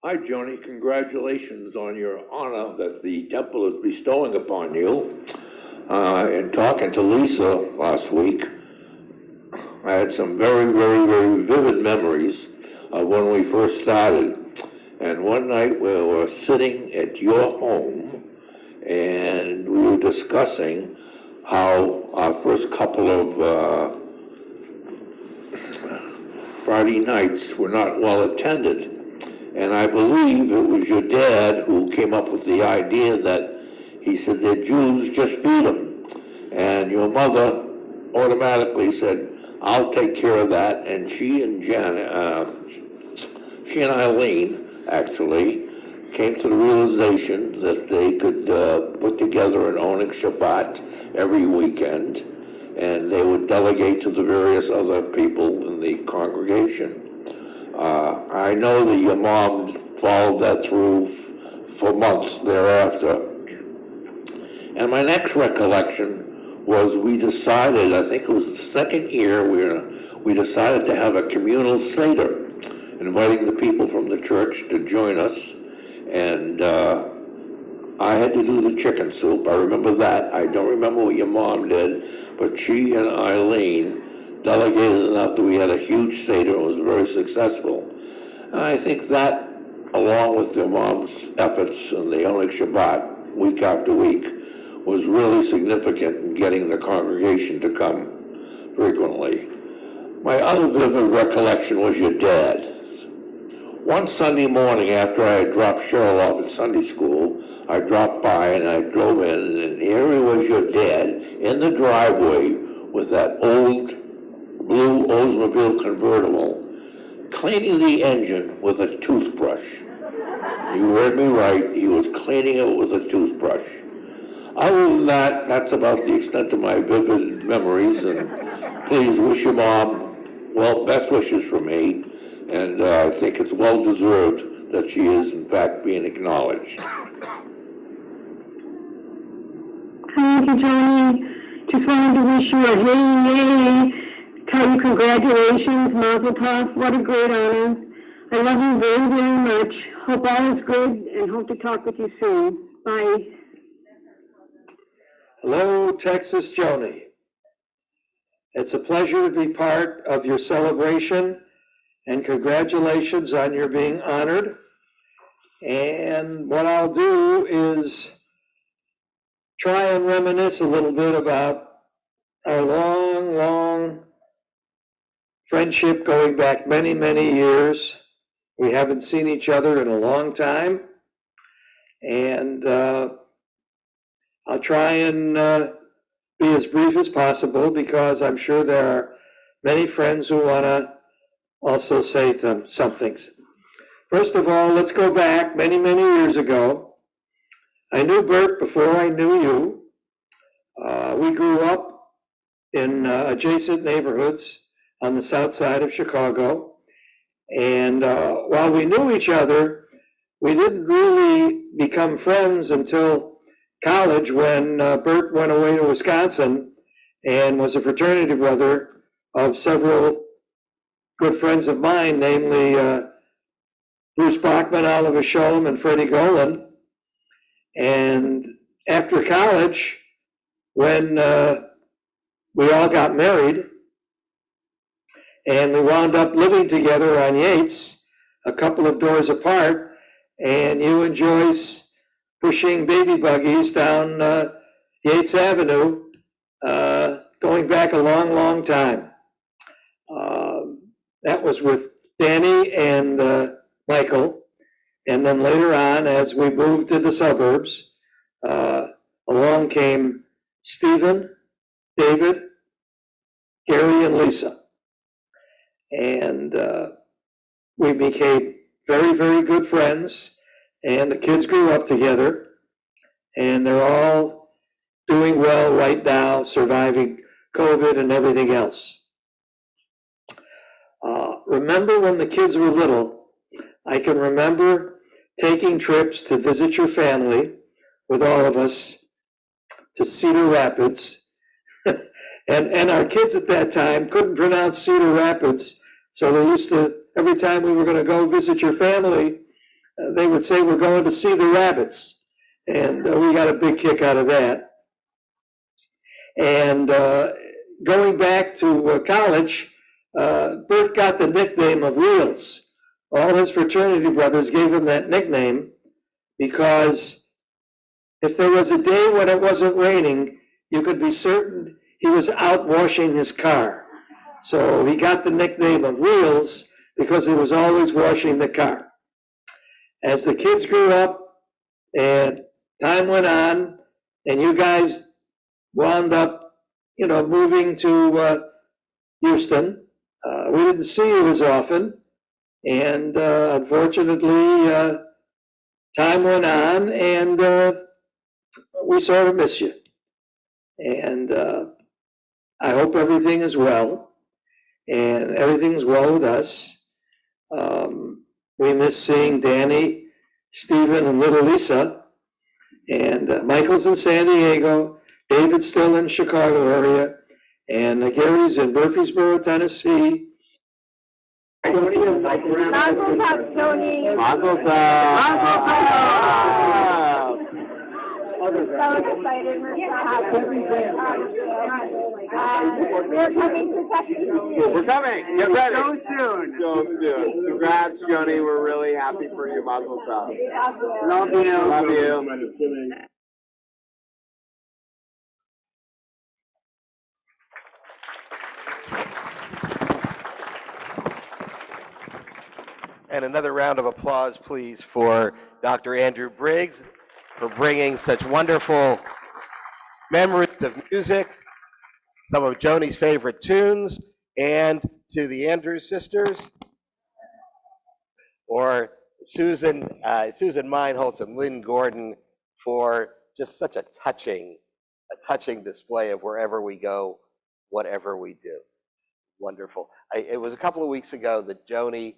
Hi, Joni. Congratulations on your honor that the temple is bestowing upon you. In talking to Lisa last week, I had some very, very, very vivid memories of when we first started. And one night we were sitting at your home and we were discussing how our first couple of Friday nights were not well attended. And I believe it was your dad who came up with the idea that he said, "They're Jews, just feed them." And your mother automatically said, "I'll take care of that." And she and Eileen actually came to the realization that they could put together an Onyx Shabbat every weekend, and they would delegate to the various other people in the congregation. I know that your mom followed that through for months thereafter. And my next recollection was we decided, I think it was the second year, we decided to have a communal Seder, inviting the people from the church to join us. And I had to do the chicken soup. I remember that. I don't remember what your mom did, but she and Eileen delegated enough that we had a huge Seder. It was very successful. And I think that, along with your mom's efforts in the Onyx Shabbat, week after week, was really significant in getting the congregation to come frequently. My other vivid recollection was your dad. One Sunday morning after I had dropped Cheryl off at Sunday school, I dropped by and I drove in, and here he was, your dad, in the driveway with that old blue Oldsmobile convertible, cleaning the engine with a toothbrush. You heard me right, he was cleaning it with a toothbrush. Other than that, that's about the extent of my vivid memories, and please wish your mom, well, best wishes from me, and I think it's well deserved that she is in fact being acknowledged. Thank you, Johnny. Just wanted to wish you a yay, tell you congratulations, Mazel Tov. What a great honor. I love you very, very much. Hope all is good and hope to talk with you soon. Bye. Hello, Texas Joni. It's a pleasure to be part of your celebration, and congratulations on your being honored. And what I'll do is try and reminisce a little bit about our long, long friendship going back many, many years. We haven't seen each other in a long time. And I'll try and be as brief as possible because I'm sure there are many friends who want to also say some things. First of all, let's go back many, many years ago. I knew Bert before I knew you. We grew up in adjacent neighborhoods on the south side of Chicago. And while we knew each other, we didn't really become friends until college when Bert went away to Wisconsin and was a fraternity brother of several good friends of mine, namely Bruce Bachman, Oliver Scholem, and Freddie Golan. And after college, when we all got married and we wound up living together on Yates, a couple of doors apart, and you and Joyce pushing baby buggies down Yates Avenue, going back a long, long time. That was with Danny and Michael. And then later on, as we moved to the suburbs, along came Stephen, David, Gary, and Lisa. And we became very, very good friends, and the kids grew up together, and they're all doing well right now, surviving COVID and everything else. Remember when the kids were little, I can remember taking trips to visit your family with all of us to Cedar Rapids. And our kids at that time couldn't pronounce Cedar Rapids, so they used to, every time we were going to go visit your family, they would say, we're going to see the rabbits. And we got a big kick out of that. And going back to college, Bert got the nickname of Wheels. All his fraternity brothers gave him that nickname because if there was a day when it wasn't raining, you could be certain he was out washing his car. So he got the nickname of Wheels because he was always washing the car. As the kids grew up and time went on, and you guys wound up, moving to Houston, we didn't see you as often. And unfortunately, time went on, and we sort of miss you. And I hope everything is well, and everything's well with us. We miss seeing Danny, Stephen, and little Lisa. And Michael's in San Diego, David's still in Chicago area, and Gary's in Murfreesboro, Tennessee. Mazel tov, Tony. Mazel tov. So excited. We're coming to Texas. We're coming. Get ready. So soon. So soon. Congrats, Joni. We're really happy for you. Mazel tov. Love you. Love you. And another round of applause, please, for Dr. Andrew Briggs for bringing such wonderful memories of music, some of Joni's favorite tunes, and to the Andrews sisters, or Susan Meinholtz and Lynn Gordon for just such a touching display of wherever we go, whatever we do. Wonderful. It was a couple of weeks ago that Joni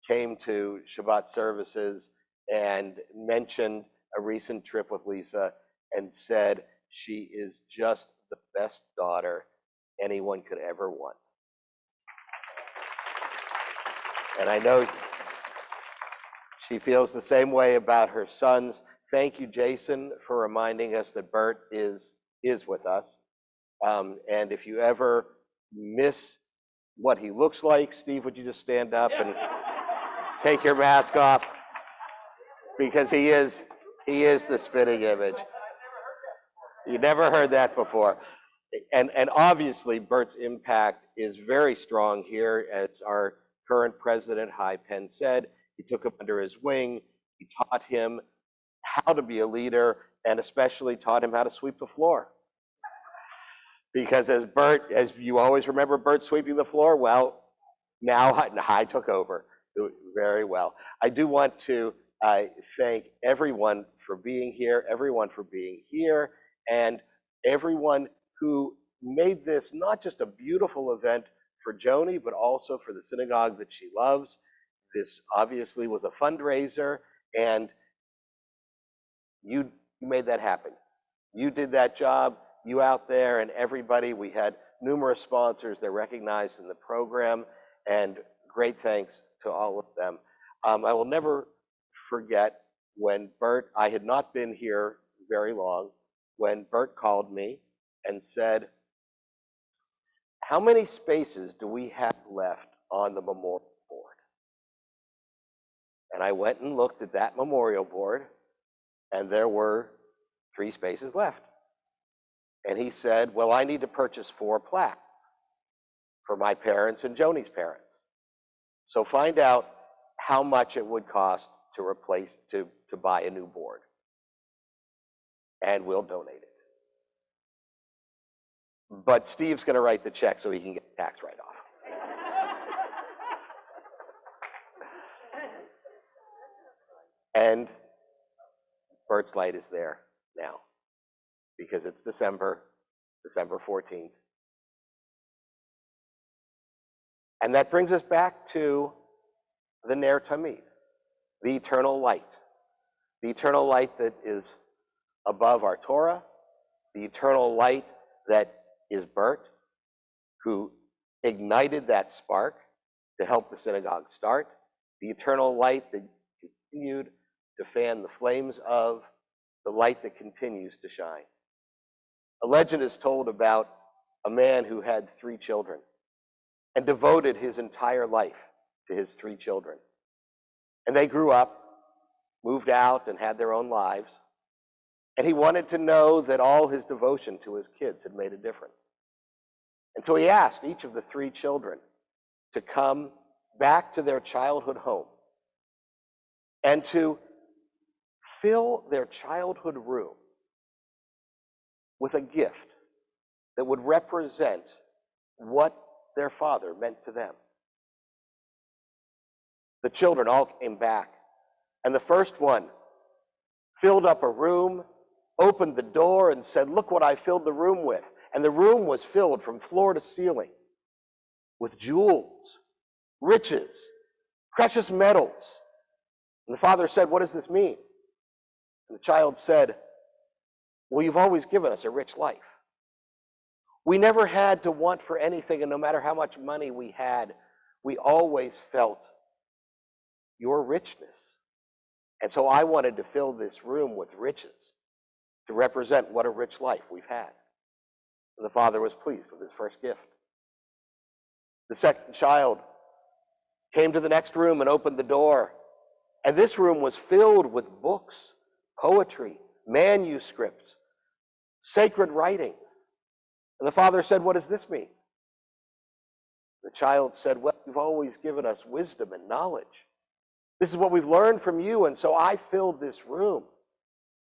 came to Shabbat services and mentioned a recent trip with Lisa and said she is just the best daughter anyone could ever want. And I know she feels the same way about her sons. Thank you, Jason, for reminding us that Bert is with us. And if you ever miss what he looks like, Steve, would you just stand up and take your mask off? Because he is the spitting image. You never heard that before. And obviously, Bert's impact is very strong here. As our current president, Hai Pen, said, he took him under his wing. He taught him how to be a leader, and especially taught him how to sweep the floor. Because as you always remember Bert sweeping the floor, well, now Hai took over very well. I do want to thank everyone for being here, and everyone who made this not just a beautiful event for Joni, but also for the synagogue that she loves. This obviously was a fundraiser, and you made that happen. You did that job, you out there, and everybody. We had numerous sponsors that recognized in the program, and great thanks to all of them. I will never forget when Bert, I had not been here very long, when Bert called me and said, how many spaces do we have left on the memorial board? And I went and looked at that memorial board, and there were 3 spaces left. And he said, well, I need to purchase 4 plaques for my parents and Joni's parents. So find out how much it would cost to buy a new board. And we'll donate it. but Steve's going to write the check so he can get the tax write-off. And Bert's light is there now because it's December 14th. And that brings us back to the Ner Tamid, the eternal light. The eternal light that is above our Torah, the eternal light that is Bert, who ignited that spark to help the synagogue start, the eternal light that continued to fan the flames of the light that continues to shine. A legend is told about a man who had 3 children and devoted his entire life to his 3 children. And they grew up, moved out, and had their own lives. And he wanted to know that all his devotion to his kids had made a difference. And so he asked each of the 3 children to come back to their childhood home and to fill their childhood room with a gift that would represent what their father meant to them. The children all came back, and the first one filled up a room, opened the door, and said, "Look what I filled the room with." And the room was filled from floor to ceiling with jewels, riches, precious metals. And the father said, "What does this mean?" And the child said, "Well, you've always given us a rich life. We never had to want for anything, and no matter how much money we had, we always felt your richness. And so I wanted to fill this room with riches to represent what a rich life we've had." And the father was pleased with his first gift. The second child came to the next room and opened the door. And this room was filled with books, poetry, manuscripts, sacred writings. And the father said, "What does this mean?" The child said, "Well, you've always given us wisdom and knowledge. This is what we've learned from you, and so I filled this room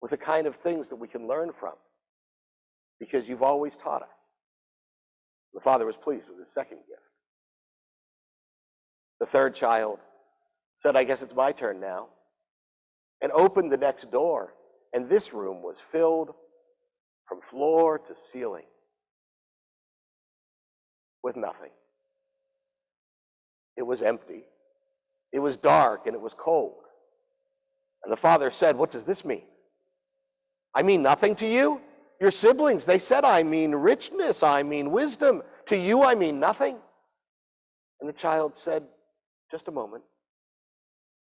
with the kind of things that we can learn from, because you've always taught us." The father was pleased with his second gift. The third child said, "I guess it's my turn now," and opened the next door, and this room was filled from floor to ceiling with nothing. It was empty. It was dark and it was cold. And the father said, "What does this mean? I mean nothing to you? Your siblings, they said I mean richness, I mean wisdom. To you I mean nothing." And the child said, "Just a moment,"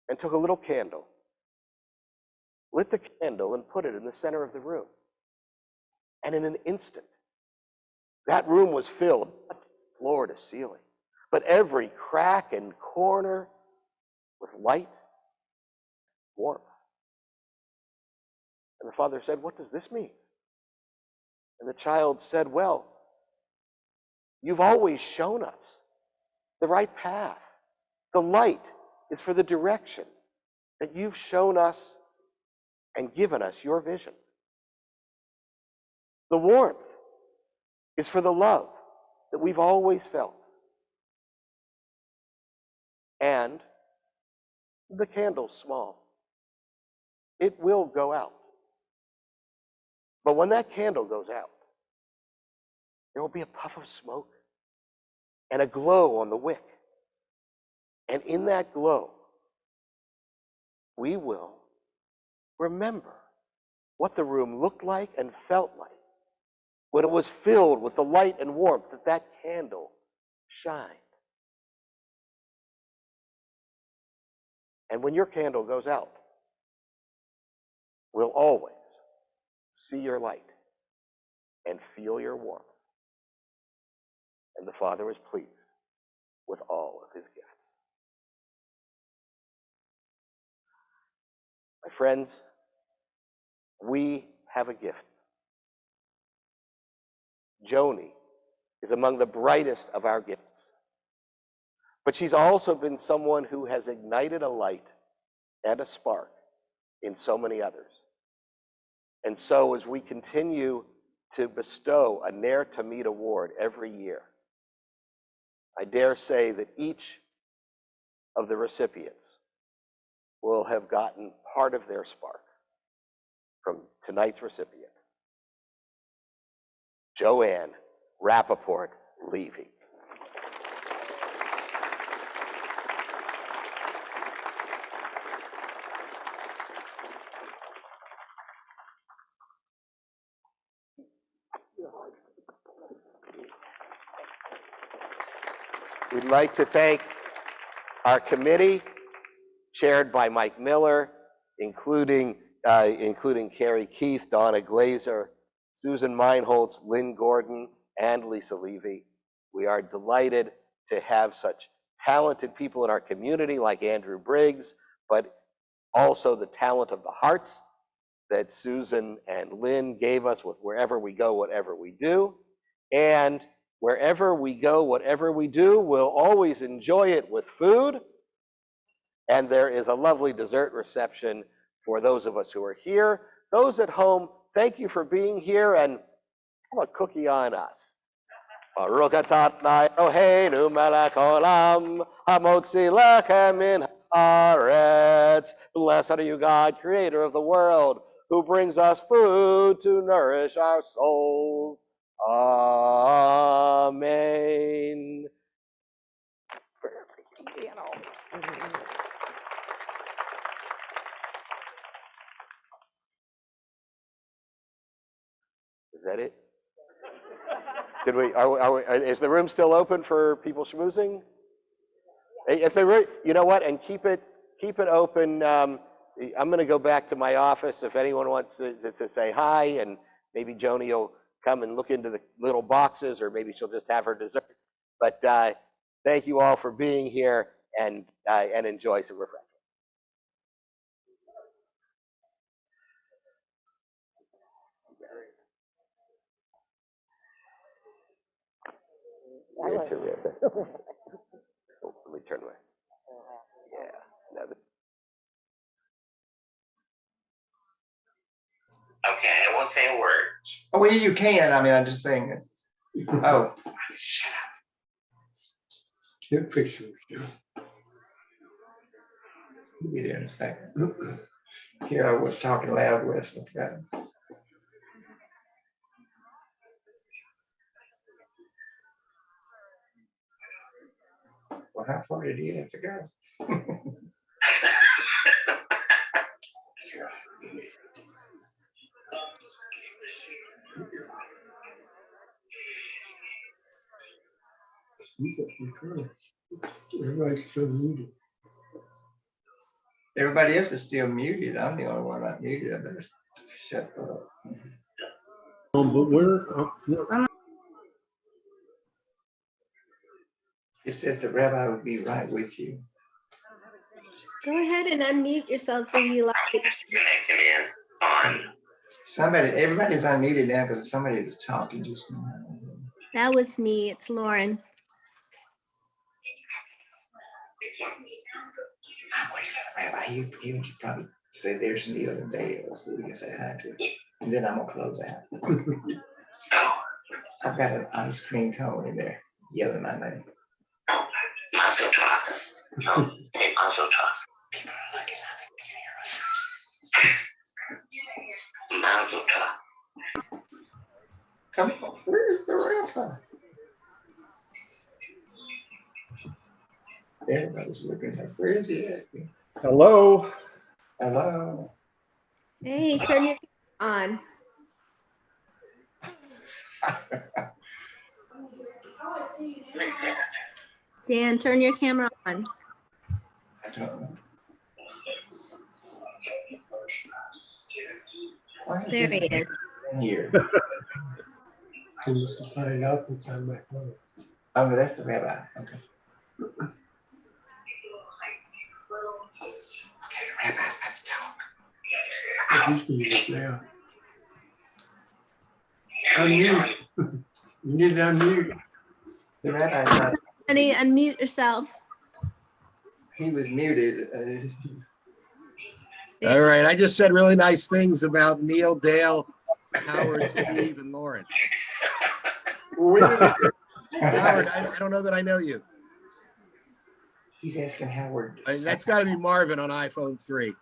and took a little candle, lit the candle, and put it in the center of the room. And in an instant, that room was filled, not floor to ceiling, but every crack and corner with light, warmth. And the father said, "What does this mean?" And the child said, "Well, you've always shown us the right path. The light is for the direction that you've shown us and given us your vision. The warmth is for the love that we've always felt. And the candle's small. It will go out. But when that candle goes out, there will be a puff of smoke and a glow on the wick. And in that glow, we will remember what the room looked like and felt like when it was filled with the light and warmth that that candle shined. And when your candle goes out, we'll always see your light and feel your warmth." And the Father was pleased with all of his gifts. My friends, we have a gift. Joni is among the brightest of our gifts. But she's also been someone who has ignited a light and a spark in so many others. And so as we continue to bestow a Ner Tamid award every year, I dare say that each of the recipients will have gotten part of their spark from tonight's recipient, Joanne Rappaport Levy. We'd like to thank our committee, chaired by Mike Miller, including Carrie Keith, Donna Glazer, Susan Meinholz, Lynn Gordon, and Lisa Levy. We are delighted to have such talented people in our community like Andrew Briggs, but also the talent of the hearts that Susan and Lynn gave us with Wherever We Go, Whatever We Do. And wherever we go, whatever we do, we'll always enjoy it with food. And there is a lovely dessert reception for those of us who are here. Those at home, thank you for being here, and have a cookie on us. Baruch atah Adonai Eloheinu melech haolam, hamotzi lechem min haaretz. Blessed are you, God, creator of the world, who brings us food to nourish our souls. Amen. Is that it? Did we? Is the room still open for people schmoozing? If they, you know what? And keep it open. I'm going to go back to my office. If anyone wants to say hi, and maybe Joni will come and look into the little boxes, or maybe she'll just have her dessert. But thank you all for being here, and enjoy some refreshments. You're terrific. Oh, let me turn away. Yeah. Okay, I won't say a word. Oh, well, you can. I mean, I'm just saying it. Oh. Shut up. Good picture. We'll be there in a second. Here I was talking loud with. I forgot. Well, how far did he have to go? Everybody's still muted. Everybody else is still muted. I'm the only one not muted. I better shut up. But we're It says the rabbi would be right with you. Go ahead and unmute yourself if you like. Connect him in on. Everybody's unmuted now because somebody was talking just now. That was me. It's Lauren. I'm waiting for the rabbi. He would probably say there's Neil and Dale, so we can say hi to him. And then I'm gonna close out. I've got an ice cream cone in there yelling my name. Mazel tov. Oh, hey, Mazel tov. People are looking, I think they can hear us. Mazel tov. Come on, where's the rabbi? Everybody's looking like, where is he at? hello. Hello. Hey, turn your camera on. Dan, turn your camera on. I don't know. There he is. Here. I used to find out what's on my phone. Oh, that's the rabbi. Okay. Okay, the rabbi's about to talk. It used to be there. Unmute. You need to unmute. The rabbi's not. Honey, unmute yourself. He was muted. All right, I just said really nice things about Neil, Dale, Howard, Steve, and Lauren. Howard, Howard, I don't know that I know you. He's asking Howard. That's got to be Marvin on iPhone 3.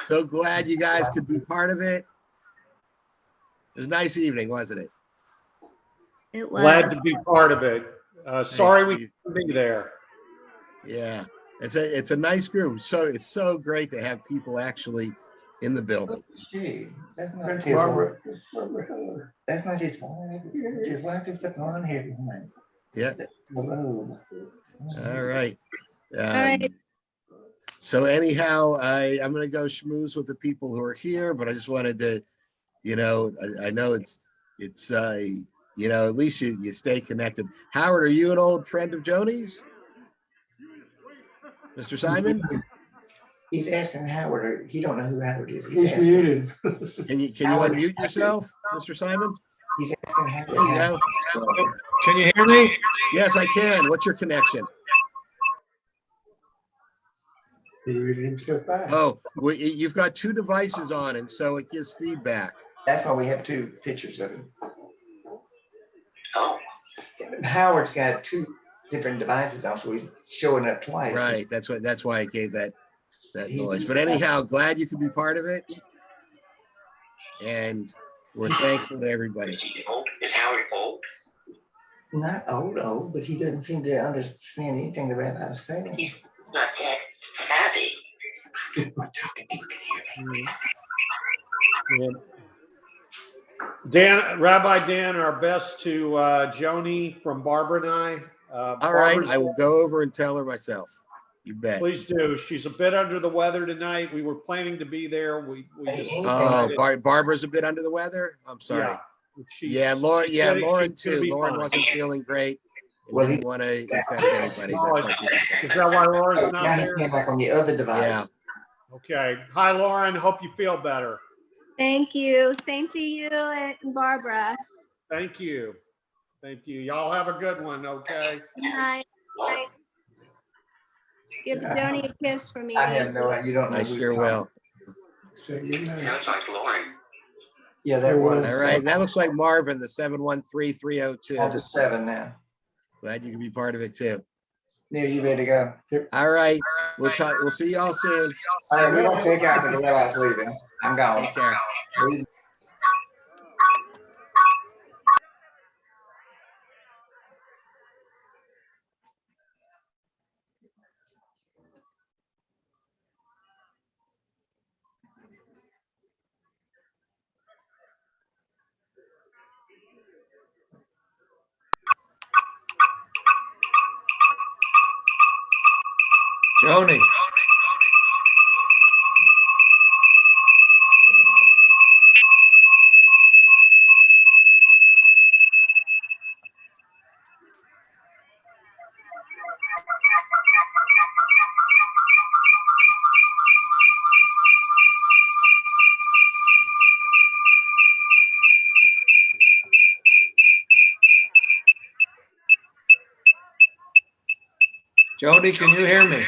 So glad you guys could be part of it. It was a nice evening, wasn't it? It was. Glad to be part of it. Sorry we couldn't be there. Yeah, it's a nice group. So it's so great to have people actually in the building. Gee, that's not his wife. That's not his wife. His wife is the blonde haired woman. Yeah. Hello. All right. All right. So anyhow, I'm going to go schmooze with the people who are here, but I just wanted to, I know it's at least you stay connected. Howard, are you an old friend of Joni's? Mr. Simon? He's asking Howard. He don't know who Howard is. He's muted. Can you unmute yourself, Mr. Simon? He's asking Howard. There you go. Can you hear me? Yes, I can. What's your connection? Oh, you've got two devices on, and so it gives feedback. That's why we have two pictures of him. Oh. Howard's got two different devices on, so he's showing up twice. Right. That's why I gave that noise. But anyhow, glad you could be part of it. And we're thankful to everybody. Is Howard old? Not old, but he doesn't seem to understand anything the rabbi's saying. He's not that savvy. We're talking, people can hear me. Dan, Rabbi Dan, our best to Joni from Barbara and I. All right, I will go over and tell her myself. You bet. Please do. She's a bit under the weather tonight. We were planning to be there. We just Barbara's a bit under the weather. I'm sorry. Yeah, Lauren. Yeah, Lauren too. Lauren wasn't feeling great. Well, he didn't want to infect anybody. That's why is that why Lauren's not there? He came back on the other device. Yeah. Okay. Hi, Lauren. Hope you feel better. Thank you. Same to you and Barbara. Thank you. Thank you. Y'all have a good one. Okay. Good night. Bye. Give Joni a kiss for me. I have no idea. You don't know. I sure will. Sounds like Lauren. Yeah, that was. All right. That looks like Marvin, the 713302. On to 7 now. Glad you can be part of it too. Neil, you ready to go? All right. We'll see y'all soon. All right, we're gonna take out because the rabbi's leaving. I'm going. Take care. Joni. Joni, can you hear me?